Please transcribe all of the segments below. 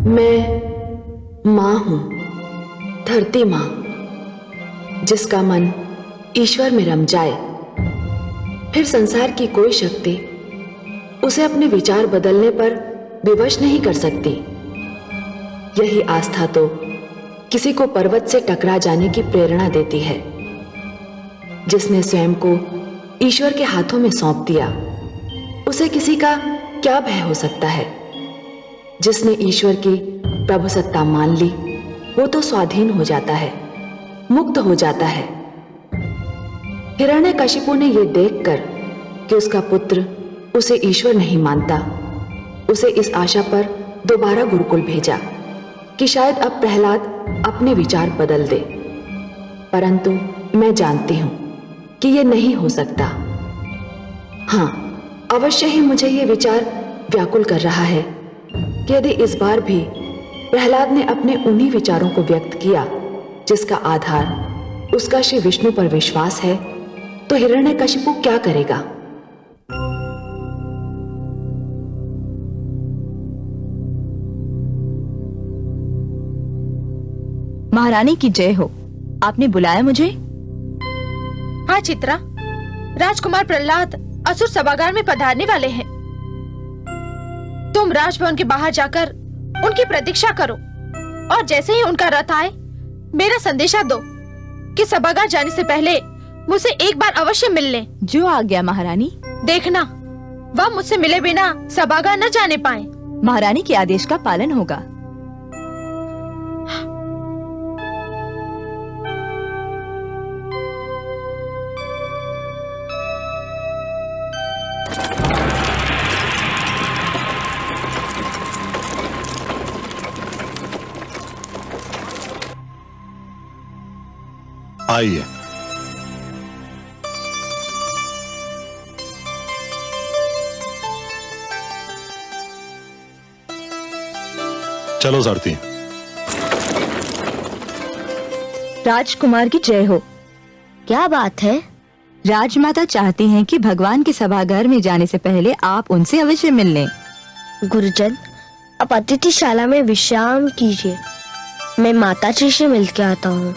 मैं माँ हूं, धरती माँ, जिसका मन ईश्वर में रम जाए, फिर संसार की कोई शक्ति उसे अपने विचार बदलने पर विवश नहीं कर सकती। यही आस्था तो किसी को पर्वत से टकरा जाने की प्रेरणा देती है। जिसने स्वयं को ईश्वर के हाथों में सौंप दिया, उसे किसी का क्या भय हो सकता है। जिसने ईश्वर की प्रभुसत्ता मान ली, वो तो स्वाधीन हो जाता है, मुक्त हो जाता है। हिरण्यकशिपु ने यह देखकर कि उसका पुत्र उसे ईश्वर नहीं मानता, उसे इस आशा पर दोबारा गुरुकुल भेजा कि शायद अब प्रहलाद अपने विचार बदल दे। परंतु मैं जानती हूं कि यह नहीं हो सकता। हां, अवश्य ही मुझे यह विचार व्याकुल कर रहा है कि यदि इस बार भी प्रहलाद ने अपने उन्हीं विचारों को व्यक्त किया जिसका आधार उसका श्री विष्णु पर विश्वास है, तो हिरण्यकशिपु क्या करेगा? महारानी की जय हो। आपने बुलाया मुझे? हाँ चित्रा, राजकुमार प्रहलाद असुर सभागार में पधारने वाले हैं। तुम राजभवन के बाहर जाकर उनकी प्रतीक्षा करो और जैसे ही उनका रथ आए मेरा संदेशा दो कि सभागार जाने से पहले मुझसे एक बार अवश्य मिल लें। जो आ गया महारानी। देखना, वह मुझसे मिले बिना सभागार न जाने पाए। महारानी के आदेश का पालन होगा। आइए। चलो सारथी। राजकुमार की जय हो। क्या बात है? राजमाता चाहती हैं कि भगवान के सभागार में जाने से पहले आप उनसे अवश्य मिल लें। गुरुजन, आप अतिथिशाला में विश्राम कीजिए, मैं माताजी से मिल के आता हूँ।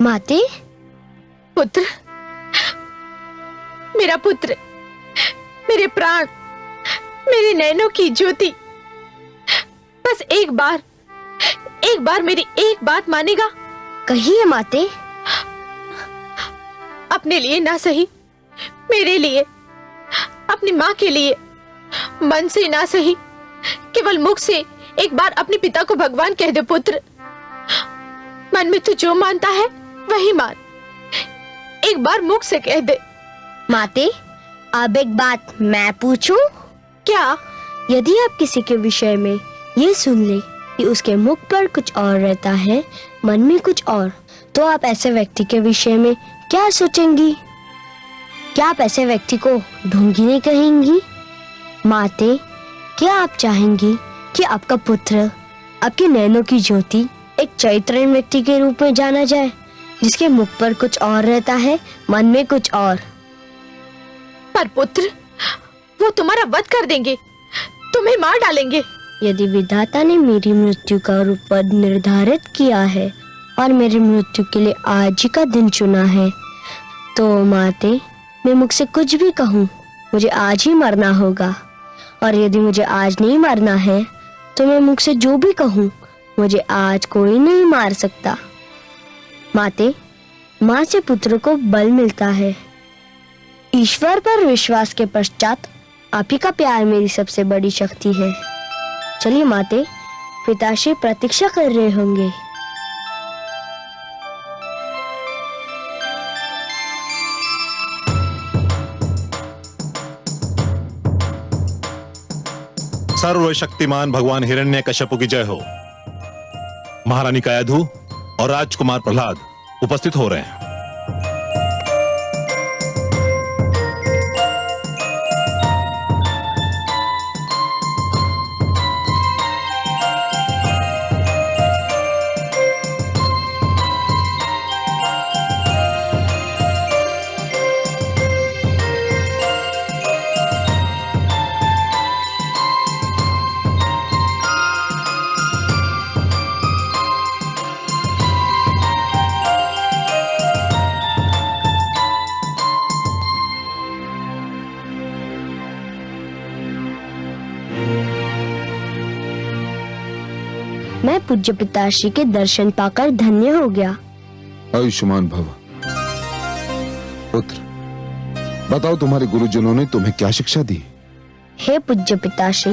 माते, पुत्र, मेरा पुत्र, मेरे प्राण, मेरे नैनों की ज्योति, बस एक बार मेरी एक बात मानेगा? कहिए माते। अपने लिए ना सही, मेरे लिए, अपनी माँ के लिए, मन से ना सही, केवल मुख से एक बार अपने पिता को भगवान कह दे पुत्र। मन में तू जो मानता है वही मान, एक बार मुख से कह दे। माते, अब एक बात मैं पूछूं? क्या? यदि आप किसी के विषय में ये सुन ले कि उसके मुख पर कुछ और रहता है, मन में कुछ और, तो आप ऐसे व्यक्ति के विषय में क्या सोचेंगी? क्या आप ऐसे व्यक्ति को ढोंगी नहीं कहेंगी? माते, क्या आप चाहेंगी कि आपका पुत्र, आपके नैनों की ज्योति एक चरित्रहीन व्यक्ति के रूप में जाना जाए, जिसके मुख पर कुछ और रहता है, मन में कुछ और? पर पुत्र, वो तुम्हारा वध कर देंगे, तुम्हें मार डालेंगे। यदि विधाता ने मेरी मृत्यु का रूप निर्धारित किया है और मेरी मृत्यु के लिए आज ही का दिन चुना है, तो माते, मैं मुख से कुछ भी कहूँ, मुझे आज ही मरना होगा। और यदि मुझे आज नहीं मरना है, तो मैं मुख से जो भी कहूँ, मुझे आज कोई नहीं मार सकता। माते, माँ से पुत्र को बल मिलता है। ईश्वर पर विश्वास के पश्चात आप ही का प्यार मेरी सबसे बड़ी शक्ति है। चलिए माते, पिताश्री प्रतीक्षा कर रहे होंगे। सर्वशक्तिमान भगवान हिरण्यकशिपु की जय हो। महारानी कायाधु और राजकुमार प्रहलाद उपस्थित हो रहे हैं। मैं पूज्य पिताश्री के दर्शन पाकर धन्य हो गया। आयुष्मान भव। पुत्र, बताओ तुम्हारे गुरुजनों ने तुम्हें क्या शिक्षा दी? हे पूज्य पिताश्री,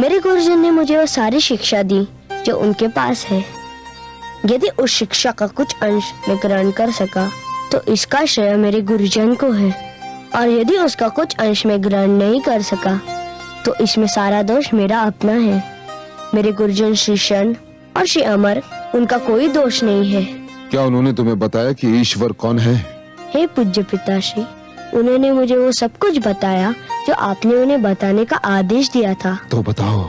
मेरे गुरुजन ने मुझे वो सारी शिक्षा दी जो उनके पास है। यदि उस शिक्षा का कुछ अंश मैं ग्रहण कर सका तो इसका श्रेय मेरे गुरुजन को है, और यदि उसका कुछ अंश मैं ग्रहण नहीं कर सका तो इसमें सारा दोष मेरा अपना है। मेरे गुरुजन श्री शन और श्री अमर, उनका कोई दोष नहीं है। क्या उन्होंने तुम्हें बताया कि ईश्वर कौन है? हे पूज्य पिताश्री, उन्होंने मुझे वो सब कुछ बताया जो आपने उन्हें बताने का आदेश दिया था। तो बताओ,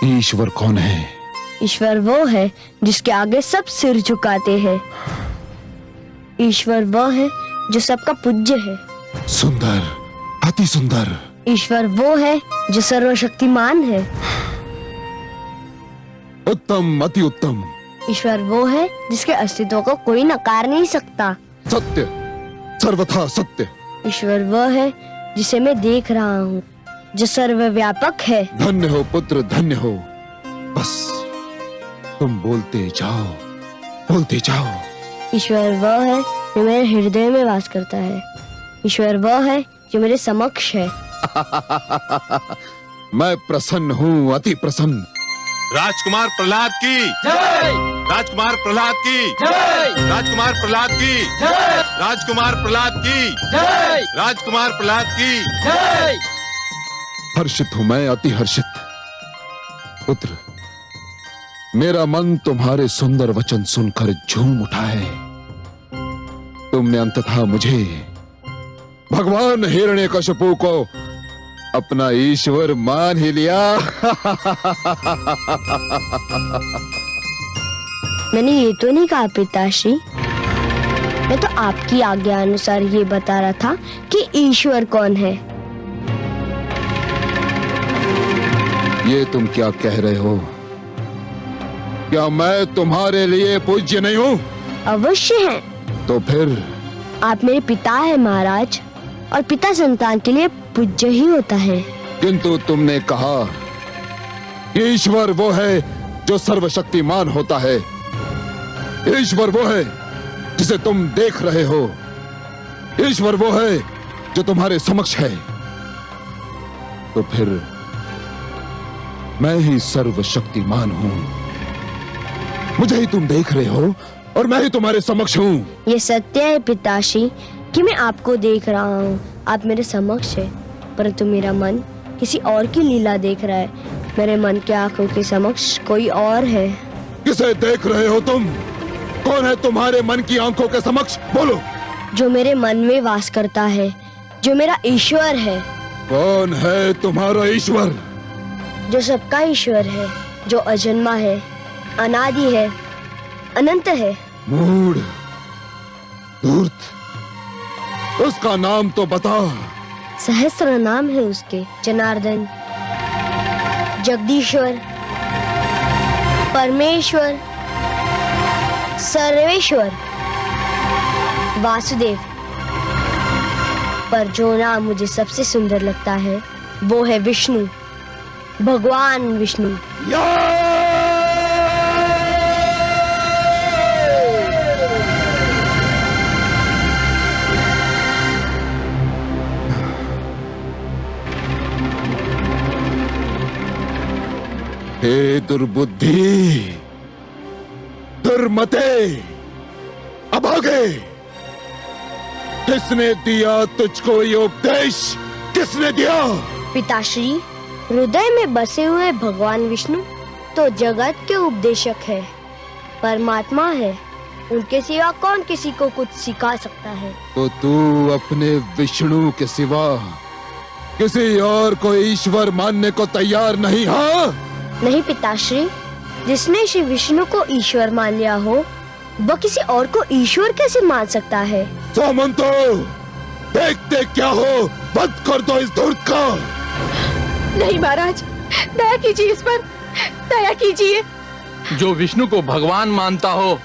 ईश्वर कौन है? ईश्वर वो है जिसके आगे सब सिर झुकाते हैं। ईश्वर वो है जो सबका पूज्य है। सुंदर, अति सुंदर। ईश्वर वो है जो सर्वशक्तिमान है। उत्तम, अति उत्तम। ईश्वर वो है जिसके अस्तित्व को कोई नकार नहीं सकता। सत्य, सर्वथा सत्य। ईश्वर वो है जिसे मैं देख रहा हूँ, जो सर्वव्यापक है। धन्य हो पुत्र, धन्य हो। बस तुम बोलते जाओ, बोलते जाओ। ईश्वर वह है जो मेरे हृदय में वास करता है। ईश्वर वह है जो मेरे समक्ष है। मैं प्रसन्न हूँ, अति प्रसन्न। राजकुमार प्रहलाद की जय। राजकुमार प्रहलाद की जय। राजकुमार प्रहलाद की जय। राजकुमार प्रहलाद की जय। राजकुमार प्रहलाद की जय। हर्षित हूँ मैं, अति हर्षित। पुत्र, मेरा मन तुम्हारे सुंदर वचन सुनकर झूम उठा है। तुमने अंततः मुझे, भगवान हिरण्यकशिपु को अपना ईश्वर मान ही लिया। मैंने ये तो नहीं कहा पिताश्री, मैं तो आपकी आज्ञा अनुसार ये बता रहा था कि ईश्वर कौन है। ये तुम क्या कह रहे हो? क्या मैं तुम्हारे लिए पूज्य नहीं हूँ? अवश्य है। तो फिर आप मेरे पिता हैं महाराज, और पिता संतान के लिए पूज्य ही होता है। किंतु तुमने कहा ईश्वर वो है जो सर्वशक्तिमान होता है। ईश्वर वो है जिसे तुम देख रहे हो। ईश्वर वो है जो तुम्हारे समक्ष है। तो फिर मैं ही सर्वशक्तिमान हूँ। मुझे ही तुम देख रहे हो और मैं ही तुम्हारे समक्ष हूँ। ये सत्य है पिताश्री कि मैं आपको देख रहा हूँ, आप मेरे समक्ष है, परंतु मेरा मन किसी और की लीला देख रहा है। मेरे मन के आंखों के समक्ष कोई और है। किसे देख रहे हो तुम? कौन है तुम्हारे मन की आंखों के समक्ष? बोलो। जो मेरे मन में वास करता है, जो मेरा ईश्वर है। कौन है तुम्हारा ईश्वर? जो सबका ईश्वर है, जो अजन्मा है, अनादि है, अनंत है। मूढ़, धूर्त, उसका नाम तो बता। सहस्त्र नाम है उसके। जनार्दन, जगदीश्वर, परमेश्वर, सर्वेश्वर, वासुदेव। पर जो नाम मुझे सबसे सुंदर लगता है वो है विष्णु, भगवान विष्णु। हे दुर्बुद्धि, दुर्मते, अभागे, किसने दिया तुझको ये उपदेश? किसने दिया? पिताश्री, हृदय में बसे हुए भगवान विष्णु तो जगत के उपदेशक है, परमात्मा है। उनके सिवा कौन किसी को कुछ सिखा सकता है? तो तू अपने विष्णु के सिवा किसी और को ईश्वर मानने को तैयार नहीं? हाँ नहीं पिताश्री, जिसने श्री विष्णु को ईश्वर मान लिया हो वह किसी और को ईश्वर कैसे मान सकता है? सामंतो, देखते क्या हो, बंद कर दो इस धूर्त का। नहीं महाराज, दया कीजिए इस पर, दया कीजिए। जो विष्णु को भगवान मानता हो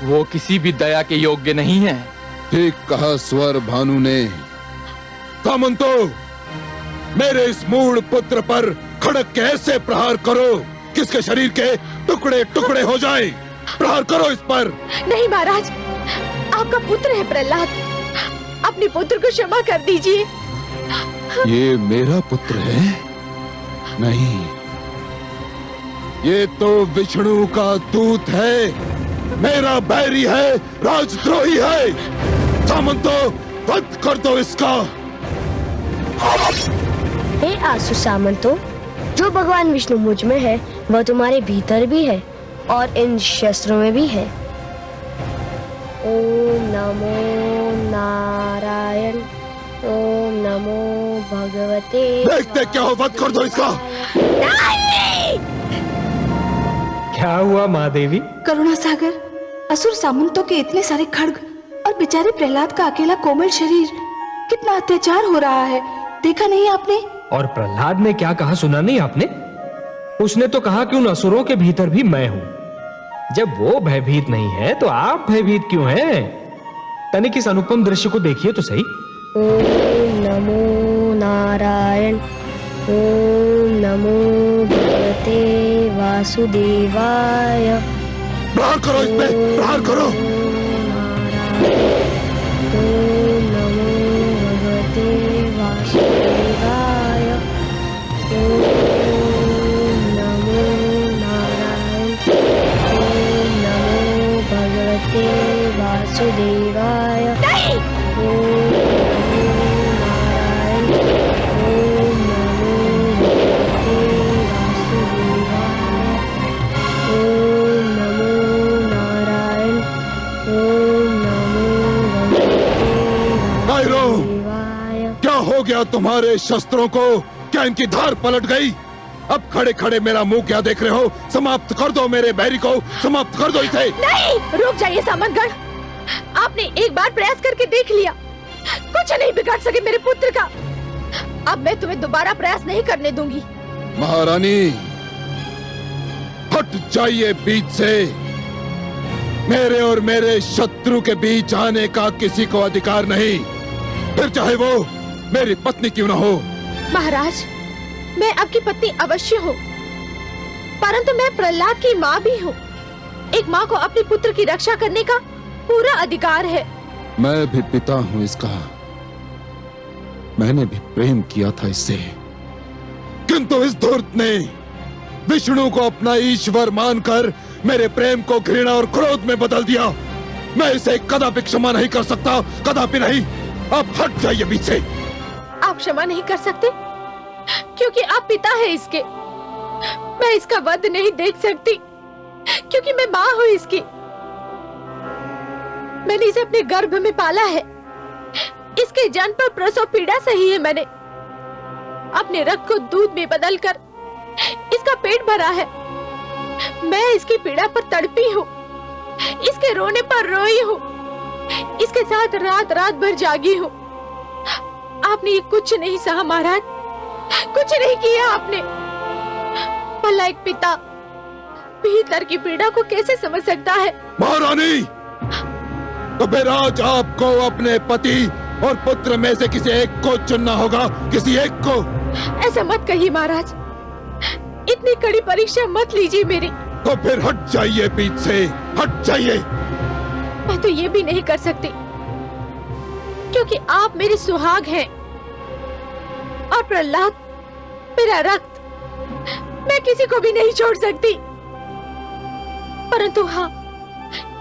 वो किसी भी दया के योग्य नहीं है। ठीक कहा स्वर भानु ने। सामंतो, मेरे इस मूढ़ पुत्र पर खड़क के ऐसे प्रहार करो किसके शरीर के टुकड़े टुकड़े हो जाएं। प्रहार करो इस पर। नहीं महाराज, आपका पुत्र है प्रहलाद, अपने पुत्र को क्षमा कर दीजिए। ये मेरा पुत्र है? नहीं, ये तो विष्णु का दूत है, मेरा बैरी है, राजद्रोही है। सामंतो, वध कर दो इसका। हे आसु सामंतो, जो भगवान विष्णु मुझ में है वह तुम्हारे भीतर भी है और इन शस्त्रों में भी है। ओम नमो नारायण, ओम नमो भगवते। देखते क्या हो, वध कर दो इसका। क्या हुआ महादेवी? करुणा सागर, असुर सामंतों के इतने सारे खड्ग और बेचारे प्रहलाद का अकेला कोमल शरीर, कितना अत्याचार हो रहा है, देखा नहीं आपने? और प्रहलाद ने क्या कहा, सुना नहीं आपने? उसने तो कहा कि उन असुरों के भीतर भी मैं हूं। जब वो भयभीत नहीं है तो आप भयभीत क्यों हैं? तनिक इस अनुपम दृश्य को देखिए तो सही। ओम नमो नारायण, ओम नमो भगवते वासुदेवाय। प्रहार करो इस पे, प्रहार करो। ओम नमो भगवते वासुदेवाय। ओम नमो नारायण, ओम नमो भगवते वासुदेवाय। ओम नमो नारायण, ओम नमो भगवते वासुदेवाय। ओम नमो नारायण, ओम नमो भगवते भैरो, वासुदेवाय। क्या हो गया तुम्हारे शस्त्रों को? क्या इनकी धार पलट गई? अब खड़े खड़े मेरा मुंह क्या देख रहे हो? समाप्त कर दो मेरे बैरी को, समाप्त कर दो इसे। नहीं, रुक जाइए सामंतगढ़, आपने एक बार प्रयास करके देख लिया, कुछ नहीं बिगाड़ सके मेरे पुत्र का। अब मैं तुम्हें दोबारा प्रयास नहीं करने दूंगी। महारानी, हट जाइए बीच से। मेरे और मेरे शत्रु के बीच आने का किसी को अधिकार नहीं, फिर चाहे वो मेरी पत्नी क्यों ना हो। महाराज, मैं आपकी पत्नी अवश्य हूँ, परंतु मैं प्रहलाद की माँ भी हूँ। एक माँ को अपने पुत्र की रक्षा करने का पूरा अधिकार है। मैं भी पिता हूँ इसका, मैंने भी प्रेम किया था इससे, किंतु इस धूर्त ने विष्णु को अपना ईश्वर मानकर मेरे प्रेम को घृणा और क्रोध में बदल दिया। मैं इसे कदापि क्षमा नहीं कर सकता, कदापि नहीं। आप हट जाइए बीच से। आप क्षमा नहीं कर सकते क्योंकि आप पिता है इसके। मैं इसका वध नहीं देख सकती क्योंकि मैं माँ हूँ इसकी। मैंने इसे अपने गर्भ में पाला है, इसके जन्म पर प्रसव पीड़ा सही है। मैंने अपने रक्त को दूध में बदलकर इसका पेट भरा है। मैं इसकी पीड़ा पर तड़पी हूँ, इसके रोने पर रोई हूँ, इसके साथ रात रात भर जागी हूँ। आपने ये कुछ नहीं सहा महाराज, कुछ नहीं किया आपने। भला एक पिता भीतर की पीड़ा को कैसे समझ सकता है? महारानी, तो फिर आज आपको अपने पति और पुत्र में से किसी एक को चुनना होगा, किसी एक को। ऐसा मत कहिए महाराज, इतनी कड़ी परीक्षा मत लीजिए मेरी। तो फिर हट जाइए बीच से, हट जाइए। मैं तो ये भी नहीं कर सकती क्योंकि आप मेरे सुहाग हैं और प्रहलाद मेरा रक्त। मैं किसी को भी नहीं छोड़ सकती, परंतु हाँ,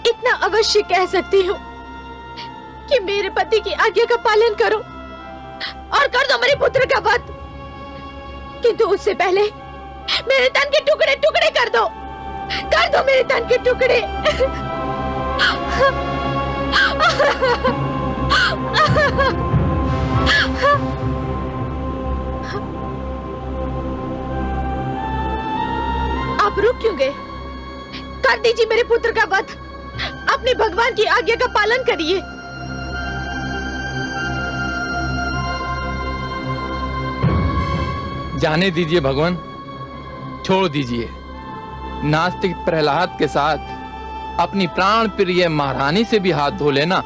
इतना अवश्य कह सकती हूँ कि मेरे पति की आज्ञा का पालन करो और कर दो मेरे पुत्र का वध। किंतु उससे पहले मेरे तन के टुकड़े टुकड़े कर दो मेरे तन के टुकड़े। आप रुक क्यों गए? कर दीजिए मेरे पुत्र का वध, अपने भगवान की आज्ञा का पालन करिए। जाने दीजिए भगवान, छोड़ दीजिए। नास्तिक प्रहलाद के साथ अपनी प्राण प्रिय महारानी से भी हाथ धो लेना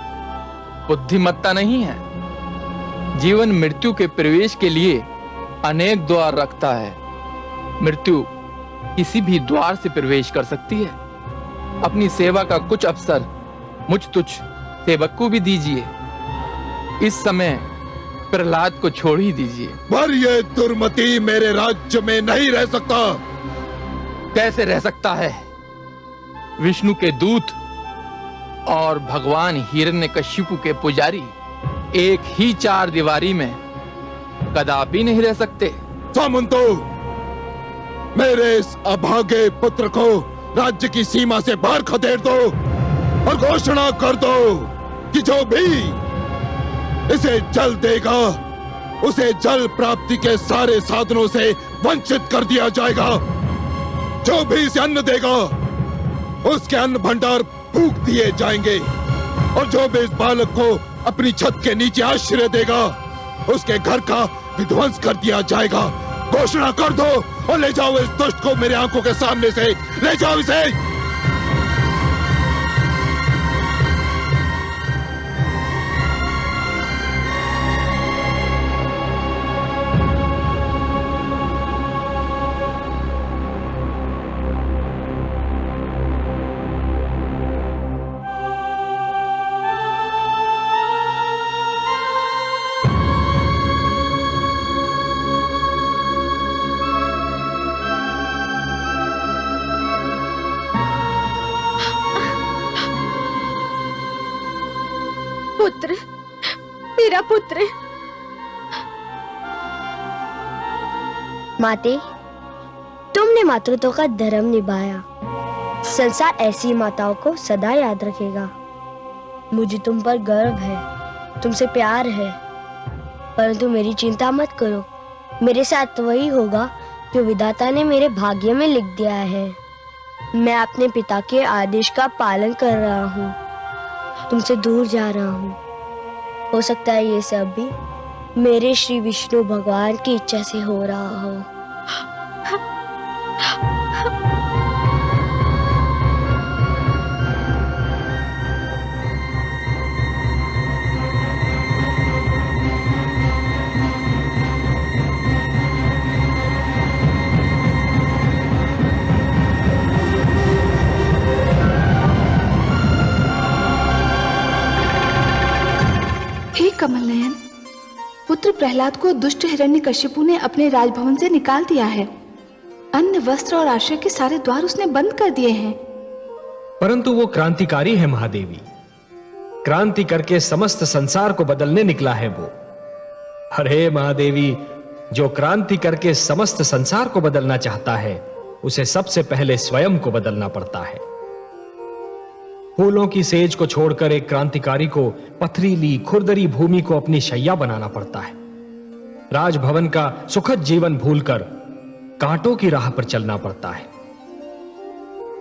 बुद्धिमत्ता नहीं है। जीवन मृत्यु के प्रवेश के लिए अनेक द्वार रखता है। मृत्यु किसी भी द्वार से प्रवेश कर सकती है। अपनी सेवा का कुछ अवसर मुझ तुझ सेवक को भी दीजिए। इस समय प्रहलाद को छोड़ ही दीजिए। पर ये दुर्मति मेरे राज्य में नहीं रह सकता। कैसे रह सकता है? विष्णु के दूत और भगवान हिरण्यकशिपु के पुजारी एक ही चार दीवारी में कदापि नहीं रह सकते। सामंतो, मेरे इस अभागे पुत्र को राज्य की सीमा से बाहर खदेड़ दो और घोषणा कर दो कि जो भी इसे जल देगा उसे जल प्राप्ति के सारे साधनों से वंचित कर दिया जाएगा। जो भी इसे अन्न देगा उसके अन्न भंडार फूंक दिए जाएंगे और जो भी इस बालक को अपनी छत के नीचे आश्रय देगा उसके घर का विध्वंस कर दिया जाएगा। घोषणा कर दो और ले जाओ इस दुष्ट को मेरे आंखों के सामने से, ले जाओ इसे। पुत्र, मेरा पुत्र। माते, तुमने मातृत्व का धर्म निभाया। संसार ऐसी माताओं को सदा याद रखेगा। मुझे तुम पर गर्व है, तुमसे प्यार है, परंतु मेरी चिंता मत करो। मेरे साथ वही होगा जो विधाता ने मेरे भाग्य में लिख दिया है। मैं अपने पिता के आदेश का पालन कर रहा हूँ, तुमसे दूर जा रहा हूँ। हो सकता है ये सब भी मेरे श्री विष्णु भगवान की इच्छा से हो रहा हो। हे कमल नयन, पुत्र प्रहलाद को दुष्ट हिरण्यकशिपु ने अपने राजभवन से निकाल दिया है। अन्न, वस्त्र और आश्रय के सारे द्वार उसने बंद कर दिए हैं। परंतु वो क्रांतिकारी है महादेवी। क्रांति करके समस्त संसार को बदलने निकला है वो। अरे महादेवी, जो क्रांति करके समस्त संसार को बदलना चाहता है उसे सबसे पहले स्वयं को बदलना पड़ता है। फूलों की सेज को छोड़कर एक क्रांतिकारी को पथरीली खुरदरी भूमि को अपनी शैया बनाना पड़ता है। राजभवन का सुखद जीवन भूलकर कांटों की राह पर चलना पड़ता है।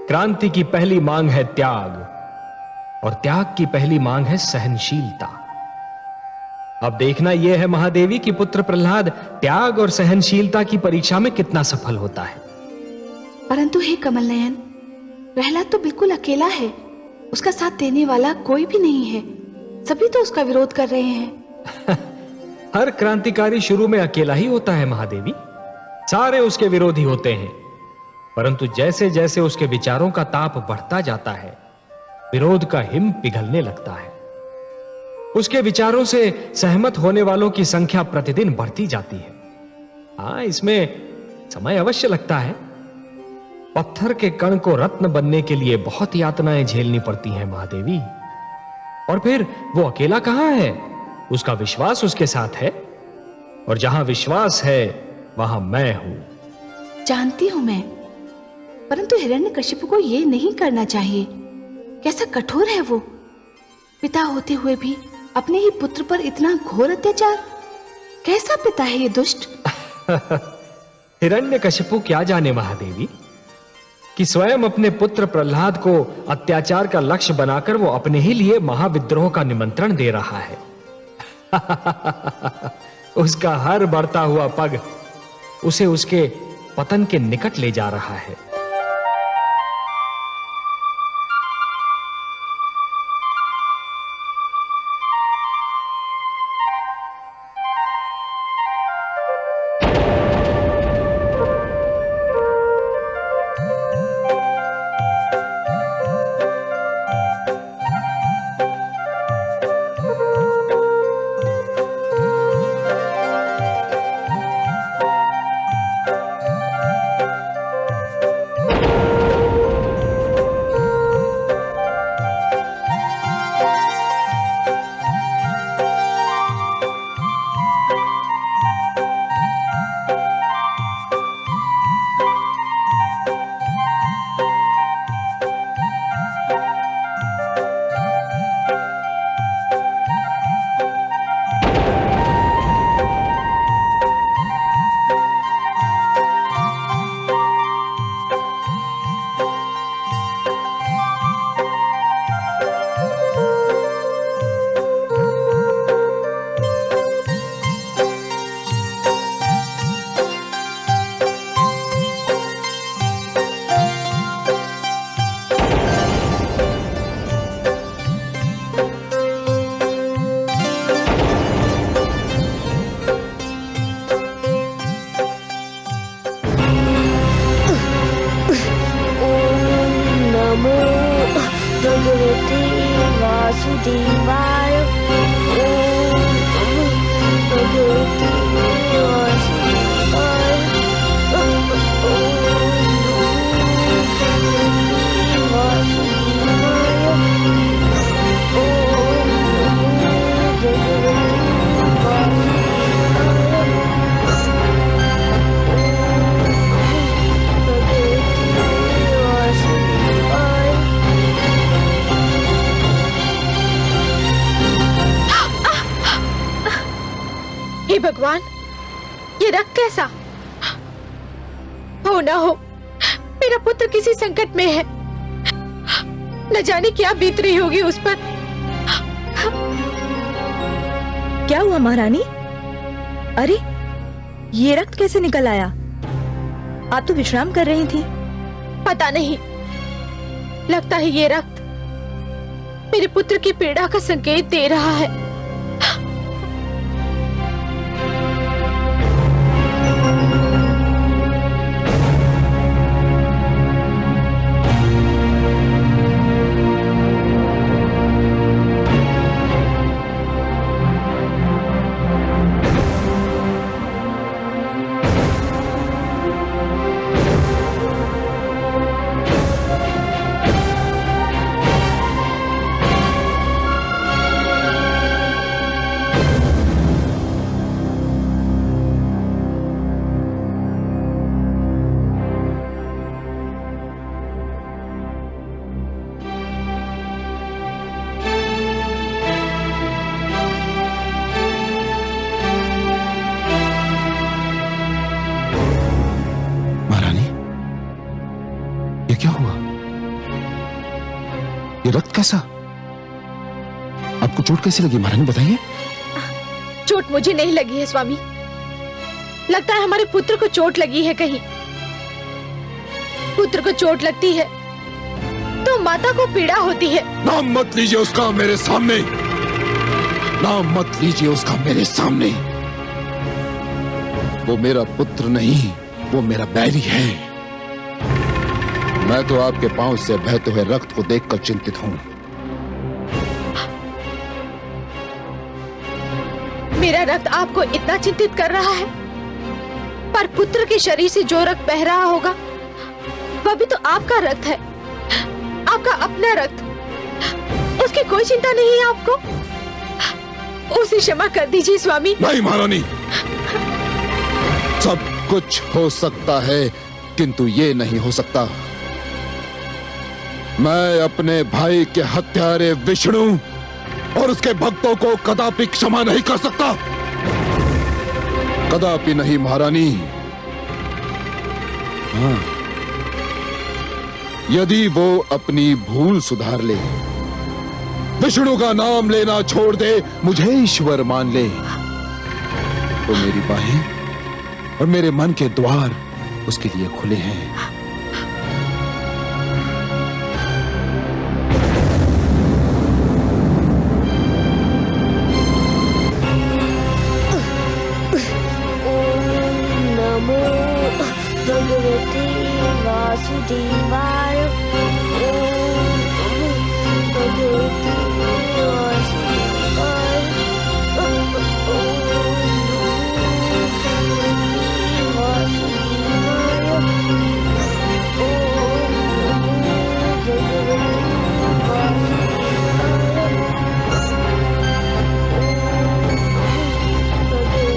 क्रांति की पहली मांग है त्याग, और त्याग की पहली मांग है सहनशीलता। अब देखना यह है महादेवी कि पुत्र प्रहलाद त्याग और सहनशीलता की परीक्षा में कितना सफल होता है। परंतु हे कमल नयन, प्रहलाद तो बिल्कुल अकेला है। उसका साथ देने वाला कोई भी नहीं है। सभी तो उसका विरोध कर रहे हैं। हर क्रांतिकारी शुरू में अकेला ही होता है महादेवी। सारे उसके विरोधी होते हैं, परंतु जैसे जैसे उसके विचारों का ताप बढ़ता जाता है विरोध का हिम पिघलने लगता है। उसके विचारों से सहमत होने वालों की संख्या प्रतिदिन बढ़ती जाती है। हाँ, इसमें समय अवश्य लगता है। पत्थर के कण को रत्न बनने के लिए बहुत यातनाएं झेलनी पड़ती हैं महादेवी। और फिर वो अकेला कहां है? उसका विश्वास उसके साथ है, और जहां विश्वास है वहां मैं हूं। जानती हूं मैं, परंतु हिरण्यकशिपु को ये नहीं करना चाहिए। कैसा कठोर है वो। पिता होते हुए भी अपने ही पुत्र पर इतना घोर अत्याचार। कैसा पिता है ये दुष्ट। हिरण्यकशिपु क्या जाने महादेवी कि स्वयं अपने पुत्र प्रहलाद को अत्याचार का लक्ष्य बनाकर वो अपने ही लिए महाविद्रोह का निमंत्रण दे रहा है। उसका हर बढ़ता हुआ पग उसे उसके पतन के निकट ले जा रहा है। वासुदेवाय। ओम नमो भगवते वासुदेवाय। ओम नमो भगवते वासुदेवाय। ओम नमो भगवते वासुदेवाय। हे भगवान, ये रक्त कैसा? हो ना हो मेरा पुत्र किसी संकट में है। न जाने क्या बीत रही होगी उस पर। क्या हुआ महारानी? अरे ये रक्त कैसे निकल आया? आप तो विश्राम कर रही थी। पता नहीं, लगता है ये रक्त मेरे पुत्र की पीड़ा का संकेत दे रहा है। क्या हुआ? ये रक्त कैसा? आपको चोट कैसी लगी महारानी, बताइए। चोट मुझे नहीं लगी है स्वामी, लगता है हमारे पुत्र को चोट लगी है कहीं। पुत्र को चोट लगती है तो माता को पीड़ा होती है। नाम मत लीजिए उसका मेरे सामने, नाम मत लीजिए उसका मेरे सामने। वो मेरा पुत्र नहीं, वो मेरा बैरी है। मैं तो आपके पांव से बहते हुए रक्त को देखकर चिंतित हूं। मेरा रक्त आपको इतना चिंतित कर रहा है, पर पुत्र के शरीर से जो रक्त बह रहा होगा वह भी तो आपका रक्त है, आपका अपना रक्त। उसकी कोई चिंता नहीं है आपको? उसे क्षमा कर दीजिए स्वामी। नहीं महारानी, सब कुछ हो सकता है किंतु ये नहीं हो सकता। मैं अपने भाई के हत्यारे विष्णु और उसके भक्तों को कदापि क्षमा नहीं कर सकता, कदापि नहीं महारानी। हाँ, यदि वो अपनी भूल सुधार ले, विष्णु का नाम लेना छोड़ दे, मुझे ईश्वर मान ले, तो मेरी बाहें और मेरे मन के द्वार उसके लिए खुले हैं। भगवते वासुदेवाय। ओम नमो भगवते वासुदेवाय। ओम नमो भगवते वासुदेवाय। ओम नमो भगवते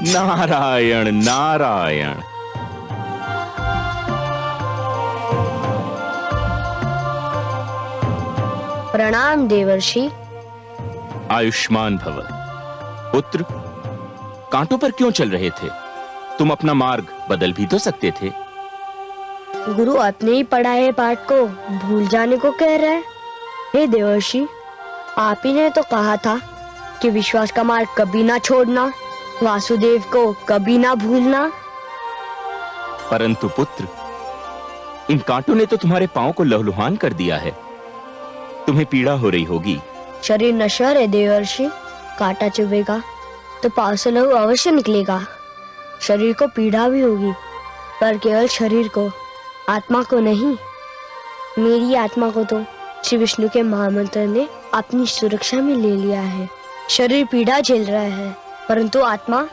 नारायण नारायण। प्रणाम देवर्षि। आयुष्मान भव। पुत्र, कांटों पर क्यों चल रहे थे? तुम अपना मार्ग बदल भी तो सकते थे। गुरु अपने ही पढ़ाए पाठ को भूल जाने को कह रहे हैं। हे देवर्षि, आप ही ने तो कहा था कि विश्वास का मार्ग कभी ना छोड़ना, वासुदेव को कभी ना भूलना। परंतु पुत्र, इन कांटों ने तो तुम्हारे पांव को लहलुहान कर दिया है, तुम्हें पीड़ा हो रही होगी। शरीर नश्वर है देवर्षि, कांटा चुभेगा। तो पाँव से लहू अवश्य निकलेगा। शरीर को पीड़ा भी होगी, पर केवल शरीर को, आत्मा को नहीं। मेरी आत्मा को तो श्री विष्णु के महामंत्र ने अपनी सुरक्षा में ले लिया है। शरीर पीड़ा झेल रहा है, परंतु आत्मा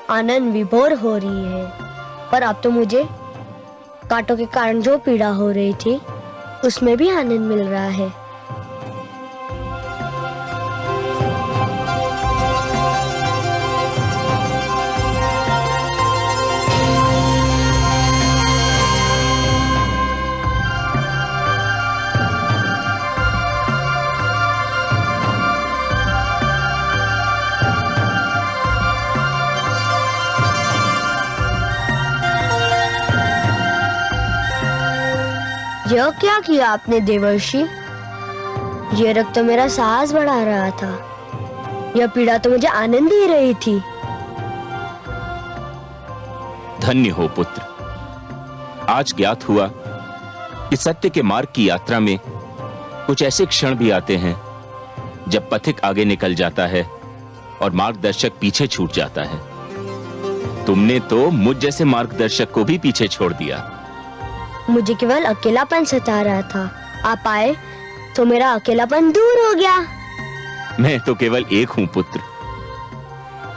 आनंद विभोर हो रही है। पर अब तो मुझे कांटों के कारण जो पीड़ा हो रही थी, उसमें भी आनंद मिल रहा है। यह क्या किया आपने देवर्षि? यह रक्त तो मेरा साहस बढ़ा रहा था, यह पीड़ा तो मुझे आनंद दे रही थी। धन्य हो पुत्र। आज ज्ञात हुआ कि सत्य के मार्ग की यात्रा में कुछ ऐसे क्षण भी आते हैं जब पथिक आगे निकल जाता है और मार्गदर्शक पीछे छूट जाता है। तुमने तो मुझ जैसे मार्गदर्शक को भी पीछे छोड़ दिया। मुझे केवल अकेलापन सता रहा था, आप आए तो मेरा अकेलापन दूर हो गया। मैं तो केवल एक हूं पुत्र।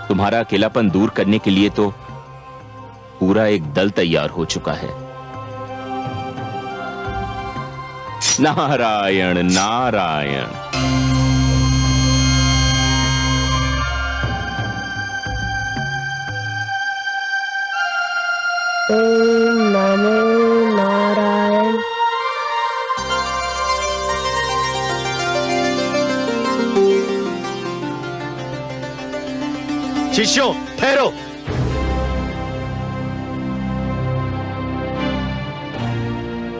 तुम्हारा अकेलापन दूर करने के लिए तो पूरा एक दल तैयार हो चुका है। नारायण नारायण। ओम नमो नारायण। शिष्यों ठहरो।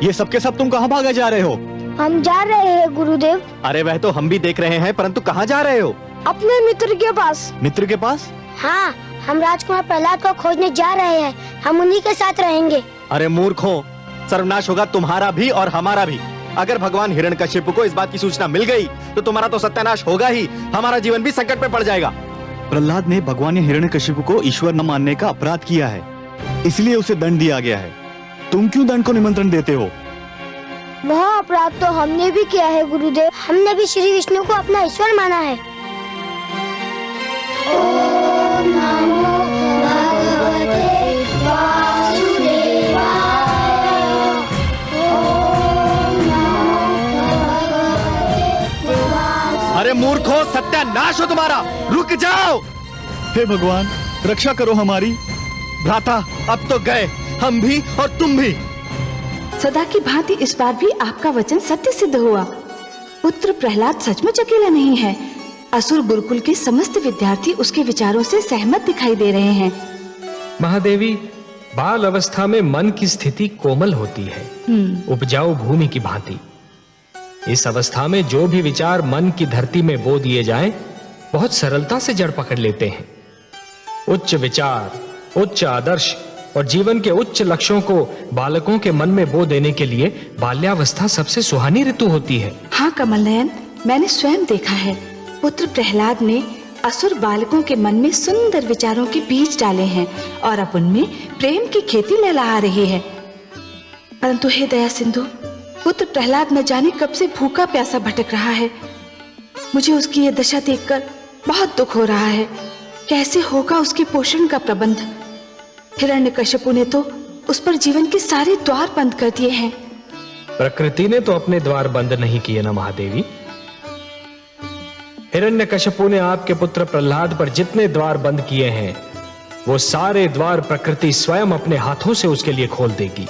ये सबके सब तुम कहाँ भागे जा रहे हो? हम जा रहे हैं गुरुदेव। अरे वह तो हम भी देख रहे हैं, परंतु कहाँ जा रहे हो? अपने मित्र के पास। मित्र के पास? हाँ, हम राजकुमार प्रहलाद को खोजने जा रहे हैं। हम उन्हीं के साथ रहेंगे। अरे मूर्खों, सर्वनाश होगा तुम्हारा भी और हमारा भी। अगर भगवान हिरण्यकशिपु को इस बात की सूचना मिल गई तो तुम्हारा तो सत्यानाश होगा ही, हमारा जीवन भी संकट में पड़ जाएगा। प्रहलाद ने भगवान हिरण्यकशिपु को ईश्वर न मानने का अपराध किया है, इसलिए उसे दंड दिया गया है। तुम क्यों दंड को निमंत्रण देते हो? वह अपराध तो हमने भी किया है गुरुदेव। हमने भी श्री विष्णु को अपना ईश्वर माना है। ओम नमो भगवते वासुदेवाय। ओम नमो भगवते वासुदेवाय। अरे मूर्खों, सत्यानाश हो तुम्हारा, रुक जाओ। हे भगवान, रक्षा करो हमारी। भ्राता अब तो गए, हम भी और तुम भी। सदा की भांति इस बार भी आपका वचन सत्य सिद्ध हुआ। पुत्र प्रहलाद सचमुच अकेला नहीं है। असुर गुरुकुल के समस्त विद्यार्थी उसके विचारों से सहमत दिखाई दे रहे हैं। महादेवी, बाल अवस्था में मन की स्थिति कोमल होती है, उपजाऊ भूमि की भांति। इस अवस्था में जो भी विचार मन की धरती में बो दिए जाएं, बहुत सरलता से जड़ पकड़ लेते हैं। उच्च विचार, उच्च आदर्श और जीवन के उच्च लक्ष्यों को बालकों के मन में बो देने के लिए बाल्यावस्था सबसे सुहानी ऋतु होती है। हाँ कमल नयन, मैंने स्वयं देखा है। पुत्र प्रहलाद ने असुर बालकों के मन में सुंदर विचारों के बीज डाले हैं और अब उनमें प्रेम की खेती लहलहा रही है। परंतु हे दया सिंधु, पुत्र प्रहलाद न जाने कब से भूखा प्यासा भटक रहा है। मुझे उसकी यह दशा देखकर बहुत दुख हो रहा है। कैसे होगा उसके पोषण का प्रबंध? हिरण्यकशिपु ने तो उस पर जीवन के सारे द्वार बंद कर दिए हैं। प्रकृति ने तो अपने द्वार बंद नहीं किए ना महादेवी। हिरण्यकशिपु ने आपके पुत्र प्रहलाद पर जितने द्वार बंद किए हैं, वो सारे द्वार प्रकृति स्वयं अपने हाथों से उसके लिए खोल देगी।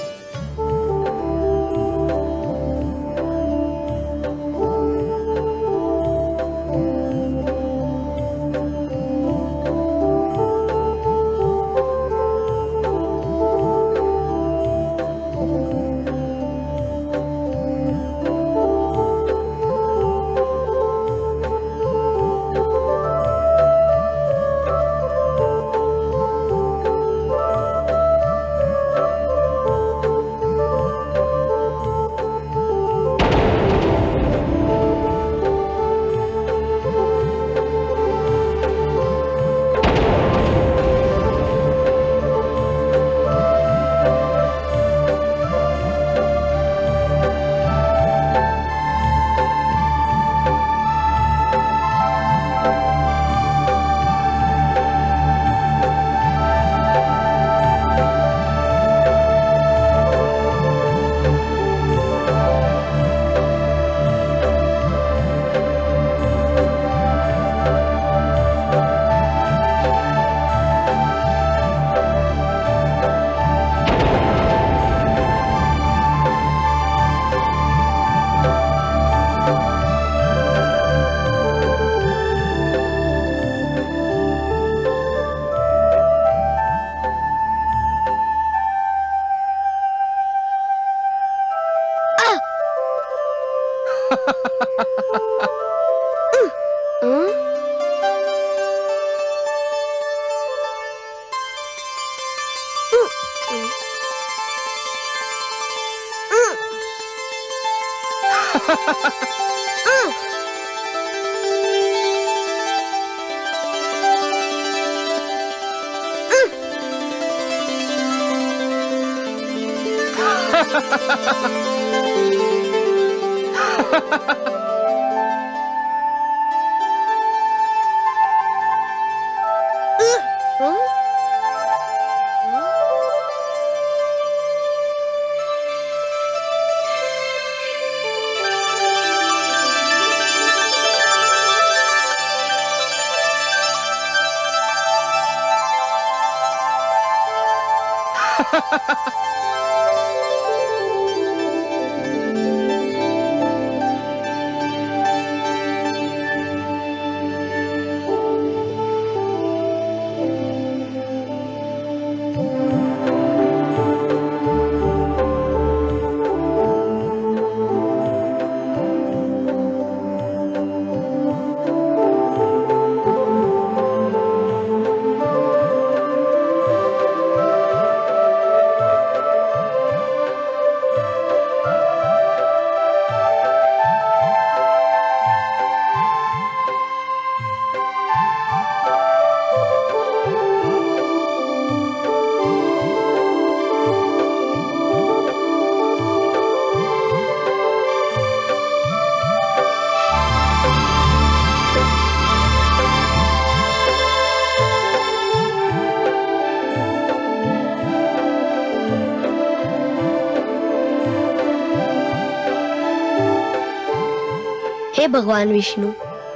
हे भगवान विष्णु,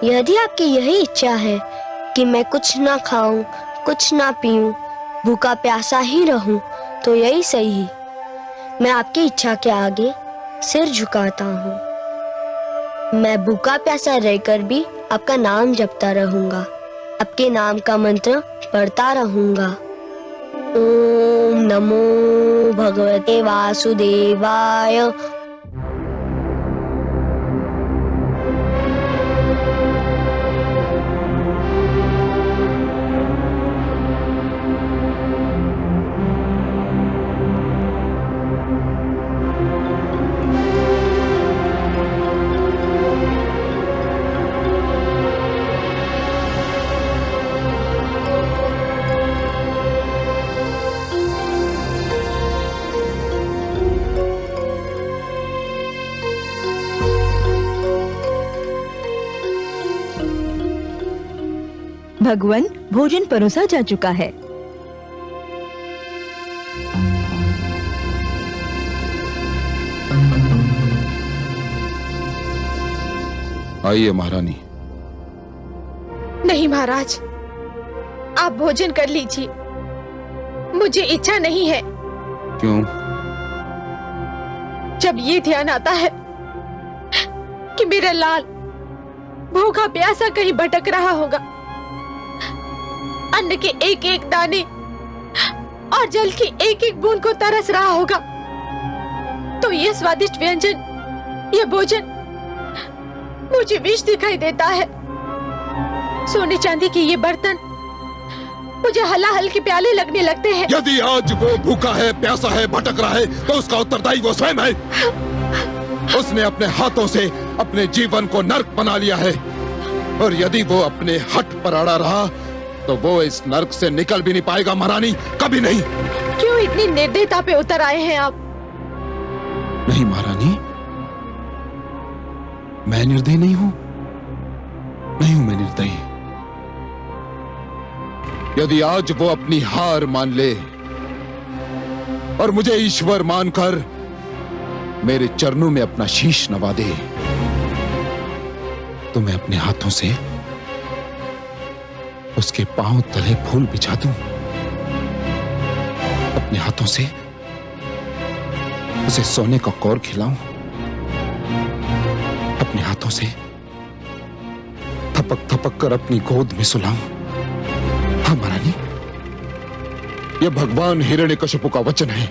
यदि आपकी यही इच्छा है कि मैं कुछ ना खाऊं, कुछ ना पीऊं, भूखा प्यासा ही रहूं, तो यही सही। मैं आपकी इच्छा के आगे सिर झुकाता हूँ। मैं भूखा प्यासा रहकर भी आपका नाम जपता रहूंगा, आपके नाम का मंत्र पढ़ता रहूंगा। ओम नमो भगवते वासुदेवाय। भगवान, भोजन परोसा जा चुका है। आइए महारानी। नहीं महाराज, आप भोजन कर लीजिए, मुझे इच्छा नहीं है। क्यों? जब ये ध्यान आता है कि मेरा लाल भूखा प्यासा कहीं भटक रहा होगा, अन्न के एक एक दाने और जल की एक एक बूंद को तरस रहा होगा, तो ये स्वादिष्ट व्यंजन, ये भोजन मुझे विष दिखाई देता है। सोने चांदी के ये बर्तन मुझे हलाहल के प्याले लगने लगते हैं। यदि आज वो भूखा है, प्यासा है, भटक रहा है, तो उसका उत्तरदायी वो स्वयं है। उसने अपने हाथों से अपने जीवन को नर्क बना लिया है, और यदि वो अपने हठ पर अड़ा रहा तो वो इस नर्क से निकल भी नहीं पाएगा महारानी, कभी नहीं। क्यों इतनी निर्दयता पे उतर आए हैं आप? नहीं महारानी, मैं निर्दयी नहीं हूं, नहीं हूं मैं निर्दयी। यदि आज वो अपनी हार मान ले और मुझे ईश्वर मानकर मेरे चरणों में अपना शीश नवा दे, तो मैं अपने हाथों से उसके पांव तले फूल बिछा दूं, अपने हाथों से उसे सोने का कौर खिलाऊं, अपने हाथों से थपक थपक कर अपनी गोद में सुलाऊं। हाँ महारानी, यह भगवान हिरण्यकशिपु का वचन है।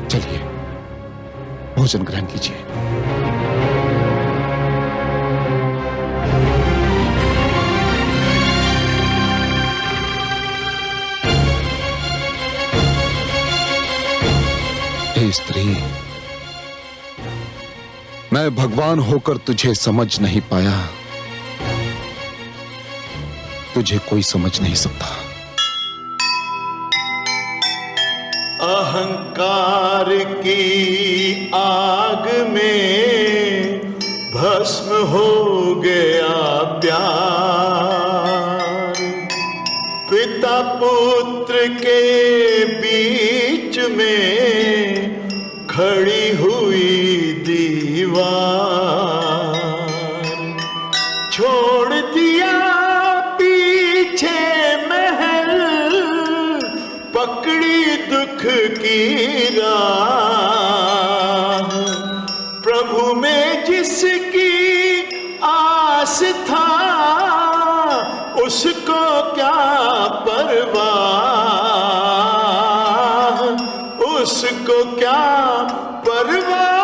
चलिए भोजन ग्रहण कीजिए। हे स्त्री, मैं भगवान होकर तुझे समझ नहीं पाया, तुझे कोई समझ नहीं सकता। अहंकार की आग में भस्म हो गया प्यार, पिता पुत्र के बीच में खड़ी हुई दीवार, छोड़ दिया पीछे महल, पकड़ी दुख की राह, प्रभु में जिसकी आस था उसको क्या परवाह, उसको क्या परवाह।